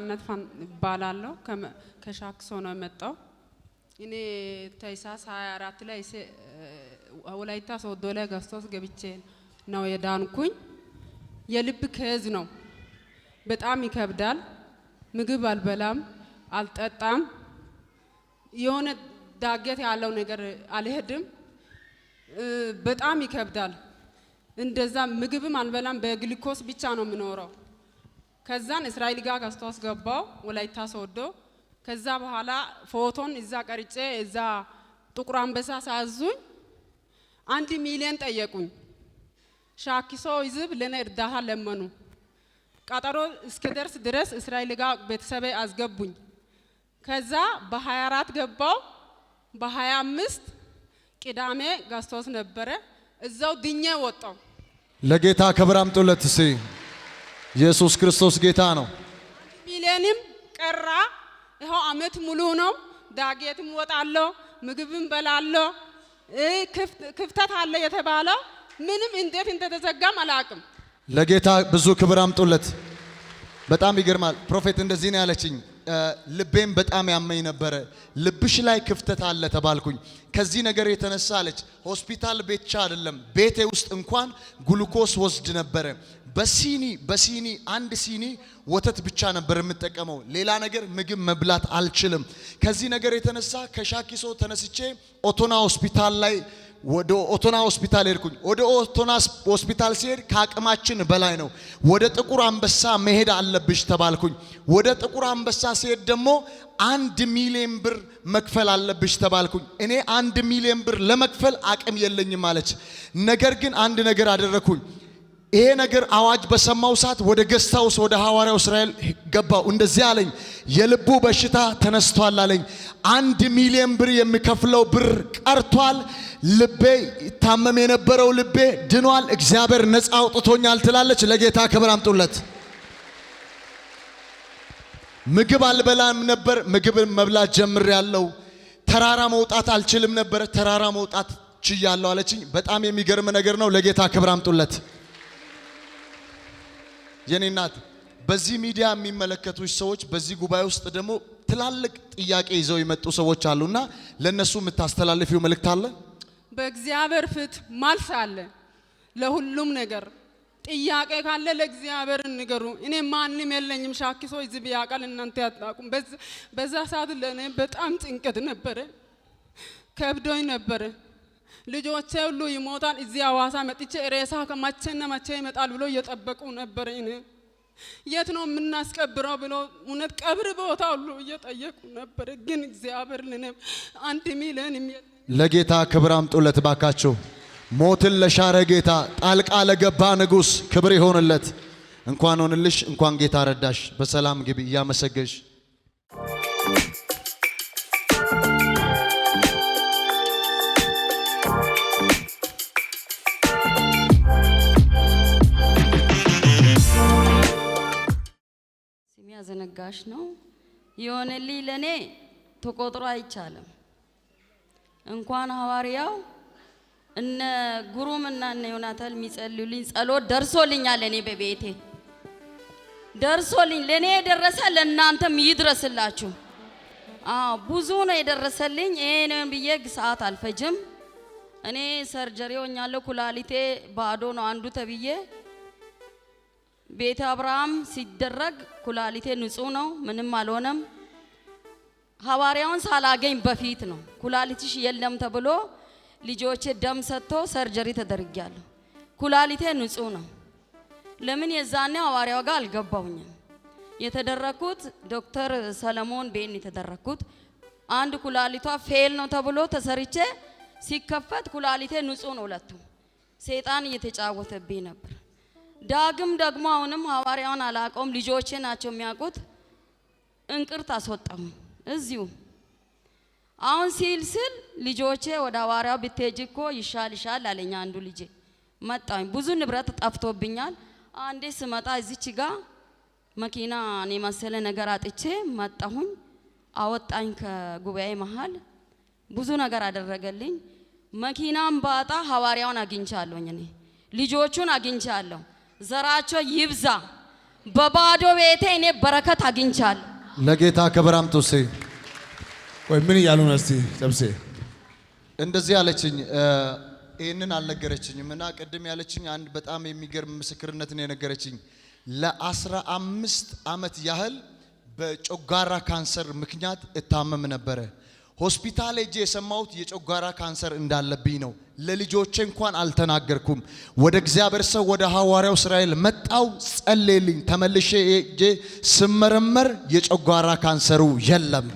ነፃነት ባላለው ከሻክሶ ነው የመጣው እኔ ታይሳስ 24 ላይ ወላይታ ሶዶ ላይ ጋስቶስ ገብቼ ነው የዳንኩኝ የልብ ከዝ ነው በጣም ይከብዳል ምግብ አልበላም አልጠጣም የሆነ ዳገት ያለው ነገር አልሄድም በጣም ይከብዳል እንደዛ ምግብም አልበላም በግሉኮስ ብቻ ነው የምኖረው ከዛን እስራኤል ጋር ጋስቶስ ገባው ወላይታ ሶዶ ከዛ በኋላ ፎቶን እዛ ቀርጬ እዛ ጥቁር አንበሳ ሳዙኝ 1 ሚሊዮን ጠየቁኝ ሻኪሶ ይዝብ ለኔ እርዳታ ለመኑ ቀጠሮ እስከደርስ ድረስ እስራኤል ጋር ቤተሰብ አስገቡኝ ከዛ በ24 ገባው በ25 ቅዳሜ ጋስቶስ ነበረ እዛው ድኜ ወጣው ለጌታ ክብር አምጡለት እሺ ኢየሱስ ክርስቶስ ጌታ ነው ሚሊዮንም ቀራ ይሄው አመት ሙሉ ነው ዳጌትም ወጣለው ምግብም በላለው ክፍተት አለ የተባለው ምንም እንዴት እንደተዘጋም አላቅም ለጌታ ብዙ ክብር አምጡለት በጣም ይገርማል ፕሮፌት እንደዚህ ነው ያለችኝ ልቤም በጣም ያመኝ ነበር ልብሽ ላይ ክፍተት አለ ተባልኩኝ ከዚህ ነገር የተነሳ አለች ሆስፒታል ቤትቻ አይደለም ቤቴ ውስጥ እንኳን ግሉኮስ ወስድ ነበር በሲኒ አንድ ሲኒ ወተት ብቻ ነበር የምጠቀመው ሌላ ነገር ምግብ መብላት አልችልም ከዚህ ነገር የተነሳ ከሻኪሶ ተነስቼ ኦቶና ሆስፒታል ላይ ወደ ኦቶና ሆስፒታል ሄድኩኝ ወደ ኦቶና ሆስፒታል ሲሄድ ከአቅማችን በላይ ነው ወደ ጥቁር አንበሳ መሄድ አለብሽ ተባልኩኝ ወደ ጥቁር አንበሳ ሲሄድ ደግሞ 1 ሚሊዮን ብር መክፈል አለብሽ ተባልኩኝ እኔ 1 ሚሊዮን ብር ለመክፈል አቅም የለኝም ማለት ነገር ግን አንድ ነገር አደረኩኝ ይሄ ነገር አዋጅ በሰማው ሰዓት ወደ ገስታውስ ወደ ሐዋርያው እስራኤል ገባው እንደዚህ አለኝ የልቡ በሽታ ተነስቷል አለኝ 1 ሚሊዮን ብር የሚከፍለው ብር ቀርቷል ልቤ ታመም የነበረው ልቤ ድኗል እግዚአብሔር ነፃ አውጥቶኛል ትላለች ለጌታ ክብር አምጡለት ምግብ አልበላም ነበር ምግብ መብላት ጀምሬያለሁ ተራራ መውጣት አልችልም ነበር ተራራ መውጣት ችያለሁ አለችኝ በጣም የሚገርም ነገር ነው ለጌታ ክብር አምጡለት የኔናት በዚህ ሚዲያ የሚመለከቱሽ ሰዎች በዚህ ጉባኤ ውስጥ ደግሞ ትላልቅ ጥያቄ ይዘው የመጡ ሰዎች አሉና ለነሱ የምታስተላልፊው መልእክት አለ በእግዚአብሔር ፍት ማልስ አለ ለሁሉም ነገር ጥያቄ ካለ ለእግዚአብሔር ንገሩ እኔ ማንንም የለኝም ሻኪሶ ይዝብ ያቃል እናንተ ያጣቁም በዛ ሰዓት ለኔ በጣም ጭንቀት ነበር ከብዶኝ ነበር ልጆቼ ሁሉ ይሞታል እዚህ አዋሳ መጥቼ ሬሳ ከመቼና መቼ ይመጣል ብሎ እየጠበቁ ነበር እኔ የት ነው የምናስቀብረው ብሎ እውነት ቀብር ቦታ ሁሉ እየጠየቁ ነበር ግን እግዚአብሔር ለኔ 1 ሚሊዮን ለጌታ ክብር አምጡለት ባካችሁ ሞትን ለሻረ ጌታ ጣልቃ ለገባ ንጉስ ክብር ይሆንለት እንኳን ሆንልሽ እንኳን ጌታ ረዳሽ በሰላም ግቢ ያመሰገሽ ዘነጋሽ ነው የሆነልኝ ለኔ ተቆጥሮ አይቻለም እንኳን ሐዋርያው እነ ጉሩምና እነ ዮናታን የሚጸልዩልኝ ጸሎት ደርሶልኛል እኔ በቤቴ ደርሶልኝ ለኔ የደረሰ ለእናንተም ይድረስላችሁ ብዙ ነው የደረሰልኝ እኔን ብዬ ሰዓት አልፈጅም እኔ ሰርጀሪ ሆኛለሁ ኩላሊቴ ባዶ ነው አንዱ ተብዬ ቤተ አብርሃም ሲደረግ ኩላሊቴ ንጹህ ነው ምንም አልሆነም ሐዋርያውን ሳላገኝ በፊት ነው ኩላሊትሽ የለም ተብሎ ልጆቼ ደም ሰጥቶ ሰርጀሪ ተደርጊያለሁ ኩላሊቴ ንጹህ ነው ለምን የዛኔ ሐዋርያው ጋር አልገባሁኝም የተደረኩት ዶክተር ሰለሞን ቤን የተደረኩት አንድ ኩላሊቷ ፌል ነው ተብሎ ተሰርቼ ሲከፈት ኩላሊቴ ንጹህ ነው ሁለቱ ሰይጣን እየተጫወተብኝ ነበር ዳግም ደግሞ አሁንም ሐዋርያውን አላቆም ልጆቼ ናቸው የሚያውቁት እንቅርት አስወጣው እዚሁ አሁን ሲል ልጆቼ ወደ ሐዋርያው ብትሄጂኮ ይሻልሻል አለኝ አንዱ ልጄ መጣኝ ብዙ ንብረት ጠፍቶብኛል አንዴ ስመጣ እዚች ጋር መኪና እኔ መሰለ ነገር አጥቼ መጣሁኝ አወጣኝ ከጉባኤ መሃል ብዙ ነገር አደረገልኝ መኪናም ባጣ ሐዋርያውን አግኝቻለሁ እኔ ልጆቹን አግኝቻለሁ ዘራቸው ይብዛ በባዶ ቤቴ እኔ በረከት አግኝቻለሁ። ለጌታ ክብር አምጡ። ወይ ምን እያሉ ነው? እስቲ ጨብሴ እንደዚህ ያለችኝ ይህንን አልነገረችኝም እና ቅድም ያለችኝ አንድ በጣም የሚገርም ምስክርነት ነው የነገረችኝ። ለ15 ዓመት ያህል በጨጓራ ካንሰር ምክንያት እታመም ነበረ። ሆስፒታል ሄጄ የሰማሁት የጨጓራ ካንሰር እንዳለብኝ ነው። ለልጆቼ እንኳን አልተናገርኩም። ወደ እግዚአብሔር ሰው ወደ ሐዋርያው እስራኤል መጣው፣ ጸለየልኝ። ተመልሼ ሄጄ ስመረመር የጨጓራ ካንሰሩ የለም።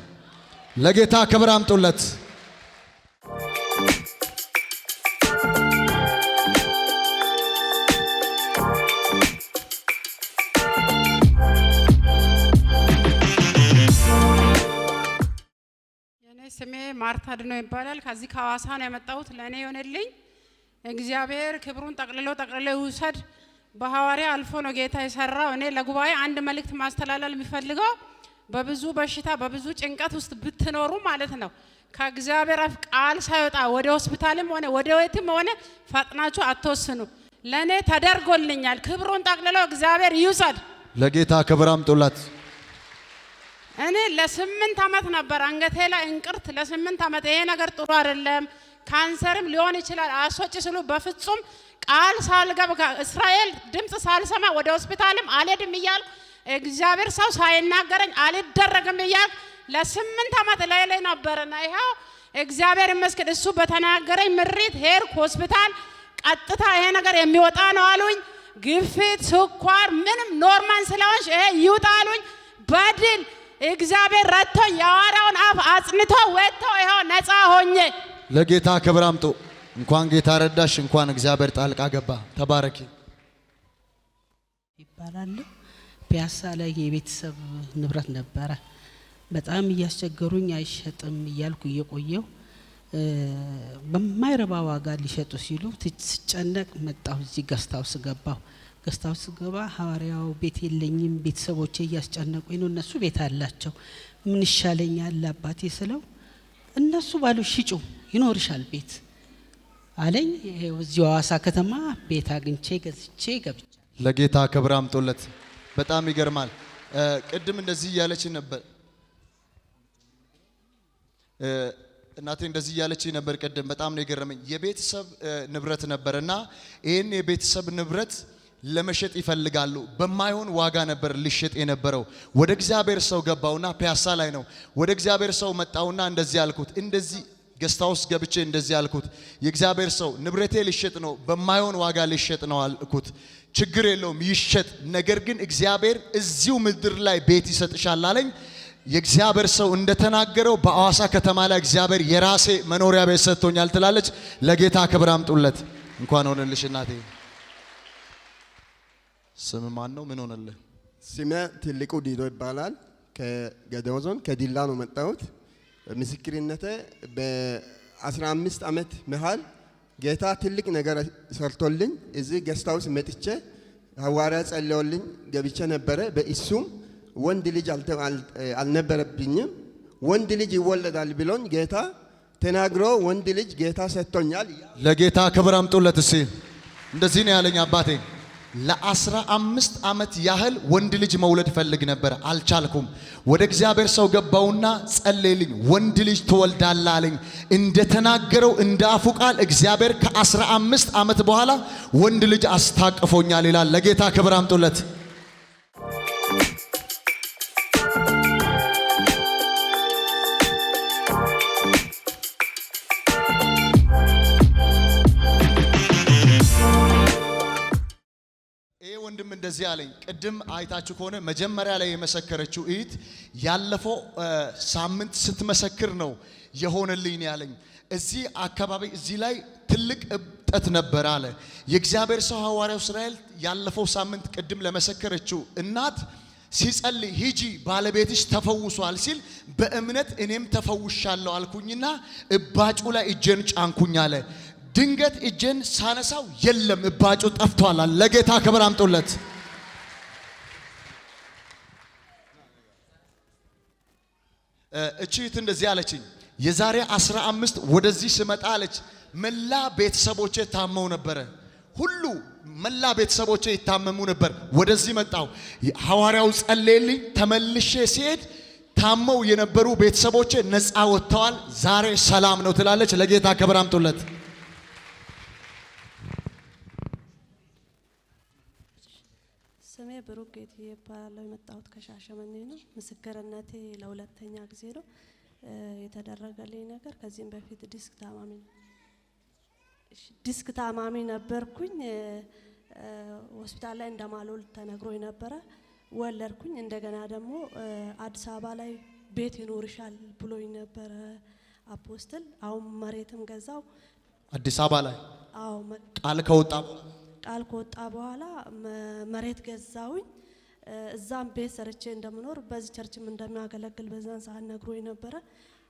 ለጌታ ክብር አምጡለት። ስሜ ማርታ ድኖ ይባላል። ከዚህ ከሐዋሳ ነው የመጣሁት። ለኔ ይሆነልኝ እግዚአብሔር ክብሩን ጠቅልሎ ይውሰድ። በሐዋርያ አልፎ ነው ጌታ የሰራው። እኔ ለጉባኤ አንድ መልእክት ማስተላለፍ የሚፈልገው በብዙ በሽታ በብዙ ጭንቀት ውስጥ ብትኖሩ ማለት ነው ከእግዚአብሔር አፍ ቃል ሳይወጣ ወደ ሆስፒታልም ሆነ ወደ ቤትም ሆነ ፈጥናችሁ አትወስኑ። ለኔ ተደርጎልኛል። ክብሩን ጠቅልሎ እግዚአብሔር ይውሰድ። ለጌታ ክብር አምጡላት። እኔ ለ8 ዓመት ነበር አንገቴ ላይ እንቅርት ለ8 ዓመት። ይሄ ነገር ጥሩ አይደለም ካንሰርም ሊሆን ይችላል አስወጪ ስሉ በፍጹም ቃል ሳልገባ እስራኤል ድምጽ ሳልሰማ ወደ ሆስፒታልም አልሄድም እያል እግዚአብሔር ሰው ሳይናገረኝ አልደረግም እያል ለ8 ዓመት ላይ ነበርና ይሄው እግዚአብሔር ይመስገን እሱ በተናገረኝ ምሪት ሄድኩ ሆስፒታል። ቀጥታ ይሄ ነገር የሚወጣ ነው አሉኝ። ግፊት ስኳር ምንም ኖርማል ስለሆንሽ ይሄ ይውጣ አሉኝ። በድል እግዚአብሔር ረድቶ የሐዋርያውን አፍ አጽንቶ ወጥቶ ይሄው ነፃ ሆኜ ለጌታ ክብር አምጡ። እንኳን ጌታ ረዳሽ፣ እንኳን እግዚአብሔር ጣልቃ ገባ። ተባረኪ። ይባላል ፒያሳ ላይ የቤተሰብ ንብረት ነበረ። በጣም እያስቸገሩኝ አይሸጥም እያልኩ እየቆየው በማይረባ ዋጋ ሊሸጡ ሲሉ ስጨነቅ መጣሁ። እዚህ ገስታውስ ገባሁ። ገስታውስ ገባ ሐዋርያው ቤት የለኝም ቤተሰቦቼ እያስጨነቁኝ ነው። እነሱ ቤት አላቸው። ምን ይሻለኛል አባቴ ስለው እነሱ ባሉ ሽጩ ይኖርሻል ቤት አለኝ። ይሄው እዚህ ሐዋሳ ከተማ ቤት አግኝቼ ገዝቼ ገብቻ። ለጌታ ክብር አምጡለት። በጣም ይገርማል። ቅድም እንደዚህ እያለች ነበር እናቴ እንደዚህ እያለች ነበር ቅድም። በጣም ነው የገረመኝ። የቤተሰብ ንብረት ነበርና ይሄን የቤተሰብ ንብረት ለመሸጥ ይፈልጋሉ። በማይሆን ዋጋ ነበር ሊሸጥ የነበረው። ወደ እግዚአብሔር ሰው ገባውና ፒያሳ ላይ ነው። ወደ እግዚአብሔር ሰው መጣውና እንደዚህ አልኩት፣ እንደዚህ ገስታውስ ገብቼ እንደዚህ አልኩት፣ የእግዚአብሔር ሰው ንብረቴ ሊሸጥ ነው፣ በማይሆን ዋጋ ሊሸጥ ነው አልኩት። ችግር የለውም ይሸጥ፣ ነገር ግን እግዚአብሔር እዚሁ ምድር ላይ ቤት ይሰጥሻል አለኝ። የእግዚአብሔር ሰው እንደተናገረው በሐዋሳ ከተማ ላይ እግዚአብሔር የራሴ መኖሪያ ቤት ሰጥቶኛል ትላለች። ለጌታ ክብር አምጡለት። እንኳን ሆነልሽ እናቴ። ስም ማን ነው? ምን ሆነልህ? ስሜ ትልቁ ዲዶ ይባላል። ከገደው ዞን ከዲላ ነው መጣሁት። ምስክርነቴ በ15 ዓመት መሃል ጌታ ትልቅ ነገር ሰርቶልኝ እዚህ ገስታውስ መጥቼ ሐዋርያ ጸልዮልኝ ገብቼ ነበረ። በእሱም ወንድ ልጅ አልነበረብኝም። ወንድ ልጅ ይወለዳል ብሎኝ ጌታ ተናግሮ ወንድ ልጅ ጌታ ሰጥቶኛል። ለጌታ ክብር አምጡለት። እሺ እንደዚህ ነው ያለኝ አባቴ። ለ15 ዓመት ያህል ወንድ ልጅ መውለድ ፈልግ ነበር፣ አልቻልኩም። ወደ እግዚአብሔር ሰው ገባውና ጸለይልኝ፣ ወንድ ልጅ ትወልዳለህ አለኝ። እንደተናገረው እንደ አፉ ቃል እግዚአብሔር ከ15 ዓመት በኋላ ወንድ ልጅ አስታቅፎኛል ይላል። ለጌታ ክብር አምጡለት። ወንድም እንደዚህ አለኝ። ቅድም አይታችሁ ከሆነ መጀመሪያ ላይ የመሰከረችው እህት ያለፈው ሳምንት ስትመሰክር ነው የሆነልኝ ያለኝ። እዚህ አካባቢ እዚህ ላይ ትልቅ እብጠት ነበር አለ። የእግዚአብሔር ሰው ሐዋርያው እስራኤል ያለፈው ሳምንት ቅድም ለመሰከረችው እናት ሲጸልይ ሂጂ ባለቤትሽ ተፈውሷል ሲል በእምነት እኔም ተፈውሻለሁ አልኩኝና እባጩ ላይ እጄን ጫንኩኝ አለ። ድንገት እጄን ሳነሳው የለም እባጩ ጠፍቷል። ለጌታ ክብር አምጡለት። እቺት እንደዚህ አለችኝ። የዛሬ 15 ወደዚህ ስመጣ አለች መላ ቤተሰቦቼ ታመው ነበረ። ሁሉ መላ ቤተሰቦቼ ይታመሙ ነበር። ወደዚህ መጣሁ። ሐዋርያው ጸለየልኝ። ተመልሼ ሲሄድ ታመው የነበሩ ቤተሰቦቼ ነፃ ወጥተዋል። ዛሬ ሰላም ነው ትላለች። ለጌታ ክብር አምጡለት። ስሜ ብሩክ ጌትዬ እባላለሁ። የመጣሁት ከሻሸመኔ ነው። ምስክርነቴ ለሁለተኛ ጊዜ ነው የተደረገልኝ ነገር። ከዚህም በፊት ዲስክ ታማሚ ነበርኩኝ። ሆስፒታል ላይ እንደማልወልድ ተነግሮኝ ነበረ። ወለድኩኝ። እንደገና ደግሞ አዲስ አበባ ላይ ቤት ይኖርሻል ብሎኝ ነበረ አፖስትል። አሁን መሬትም ገዛው አዲስ አበባ ላይ። አዎ ቃል ከወጣ በኋላ መሬት ገዛውኝ። እዛም ቤት ሰርቼ እንደምኖር በዚህ ቸርችም እንደሚያገለግል በዛን ሰዓት ነግሮኝ ነበረ።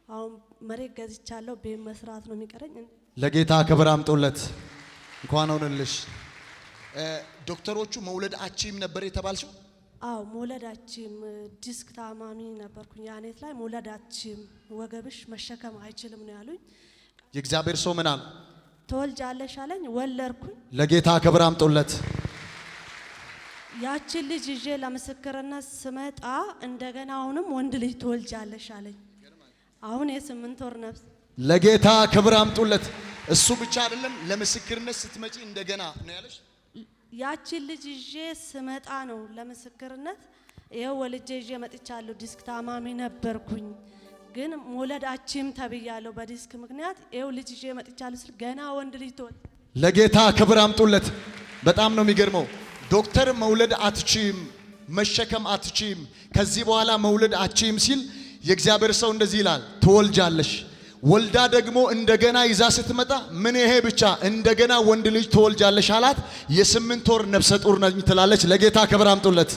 አሁን መሬት ገዝቻለሁ። ቤት መስራት ነው የሚቀረኝ። ለጌታ ክብር አምጡለት። እንኳን ሆነልሽ። ዶክተሮቹ መውለድ አችም ነበር የተባልሽው? አዎ መውለዳችም ዲስክ ታማሚ ነበርኩኝ። ያኔት ላይ መውለዳችም ወገብሽ መሸከም አይችልም ነው ያሉኝ። የእግዚአብሔር ሰው ምን አለ? ተወልጃለሽ አለኝ። ወለድኩኝ። ለጌታ ክብር አምጡለት። ያችን ልጅ ይዤ ለምስክርነት ስመጣ እንደገና አሁንም ወንድ ልጅ ትወልጃለሽ አለኝ። አሁን የ8 ወር ነፍስ። ለጌታ ክብር አምጡለት። እሱ ብቻ አይደለም፣ ለምስክርነት ስትመጪ እንደገና ነው ያለሽ። ያችን ልጅ ይዤ ስመጣ ነው ለምስክርነት ይሄው ወልጄ ይዤ መጥቻለሁ። ዲስክ ታማሚ ነበርኩኝ ግን መውለዳችም ተብያለሁ በዲስክ ምክንያት። ይሄው ልጅ ይዤ መጥቻለሁ ስል ገና ወንድ ልጅ ትወልድ። ለጌታ ክብር አምጡለት። በጣም ነው የሚገርመው። ዶክተር መውለድ አትችም፣ መሸከም አትችም፣ ከዚህ በኋላ መውለድ አትችም ሲል የእግዚአብሔር ሰው እንደዚህ ይላል፣ ትወልጃለሽ። ወልዳ ደግሞ እንደገና ይዛ ስትመጣ ምን ይሄ ብቻ እንደገና ወንድ ልጅ ትወልጃለሽ አላት። የ8 ወር ነፍሰ ጡር ነኝ ትላለች። ለጌታ ክብር አምጡለት።